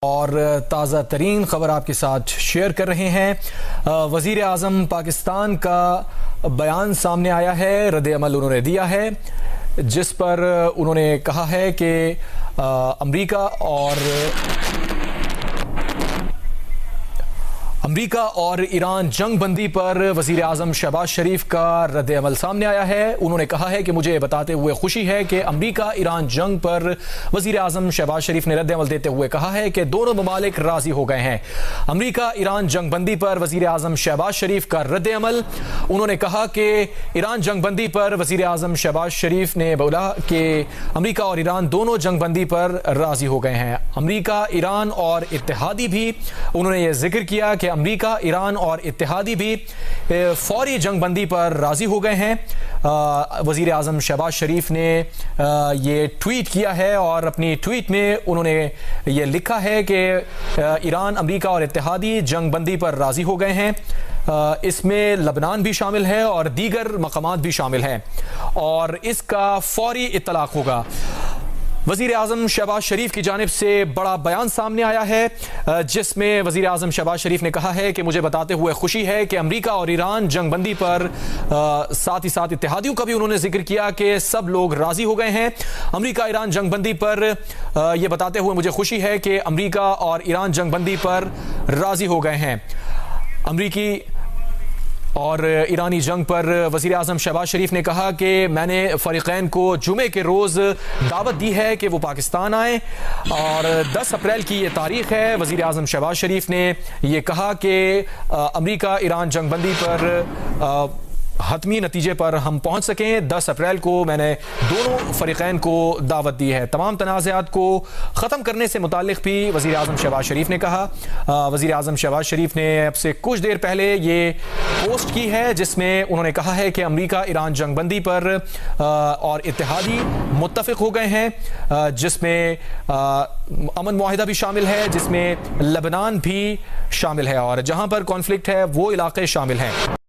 और ताज़ा तरीन खबर आपके साथ शेयर कर रहे हैं। वज़ीर आज़म पाकिस्तान का बयान सामने आया है, रद्द अमल उन्होंने दिया है, जिस पर उन्होंने कहा है कि अमरीका और ईरान जंग बंदी पर वज़ीर आज़म शहबाज शरीफ का रद्द अमल सामने आया है। उन्होंने कहा है कि मुझे बताते हुए खुशी है कि अमरीका ईरान जंग पर वज़ीर आज़म शहबाज शरीफ ने रद्द अमल देते हुए कहा है कि दोनों ममालिक राज़ी हो गए हैं। अमरीका ईरान जंग बंदी पर वज़ीर आज़म शहबाज शरीफ का रद्द अमल। उन्होंने कहा कि ईरान जंग बंदी पर वज़ीर आज़म शहबाज शरीफ ने बोला कि अमरीका और ईरान दोनों जंग बंदी पर राज़ी हो गए हैं। अमरीका, ईरान और इत्तेहादी भी, उन्होंने ये जिक्र किया कि अमरीका, ईरान और इत्तेहादी भी फौरी जंग बंदी पर राजी हो गए हैं। वज़ीर आज़म शहबाज शरीफ ने ये ट्वीट किया है और अपनी ट्वीट में उन्होंने ये लिखा है कि ईरान, अमरीका और इत्तेहादी जंग बंदी पर राजी हो गए हैं। इसमें लबनान भी शामिल है और दीगर मकामात भी शामिल हैं और इसका फौरी इत्तलाक होगा। वज़ीर आज़म शहबाज शरीफ की जानिब से बड़ा बयान सामने आया है, जिसमें वज़ीर आज़म शहबाज शरीफ ने कहा है कि मुझे बताते हुए खुशी है कि अमरीका और ईरान जंग बंदी पर, साथ ही साथ इत्तेहादियों का भी उन्होंने जिक्र किया कि सब लोग राज़ी हो गए हैं। अमरीका ईरान जंग बंदी पर यह बताते हुए मुझे खुशी है कि अमरीका और ईरान जंग बंदी पर राज़ी हो गए हैं। अमरीकी और ईरानी जंग पर वज़ीर आज़म शहबाज शरीफ ने कहा कि मैंने फ़रीक़ैन को जुमे के रोज़ दावत दी है कि वो पाकिस्तान आए और 10 अप्रैल की ये तारीख़ है। वज़ीर आज़म शहबाज शरीफ ने ये कहा कि अमरीका ईरान जंग बंदी पर हतमी नतीजे पर हम पहुंच सकें। 10 अप्रैल को मैंने दोनों फ़रीक़ैन को दावत दी है। तमाम तनाज़ात को ख़त्म करने से मुताल्लिक़ भी वज़ीर आज़म शहबाज शरीफ ने कहा। वज़ीर आज़म शहबाज शरीफ ने अब से कुछ देर पहले ये पोस्ट की है, जिसमें उन्होंने कहा है कि अमरीका ईरान जंग बंदी पर और इत्तेहादी मुत्तफ़िक़ हो गए हैं, जिसमें अमन मुआहिदा भी शामिल है, जिसमें लबनान भी शामिल है और जहाँ पर कॉन्फ्लिक्ट है वो इलाक़े शामिल हैं।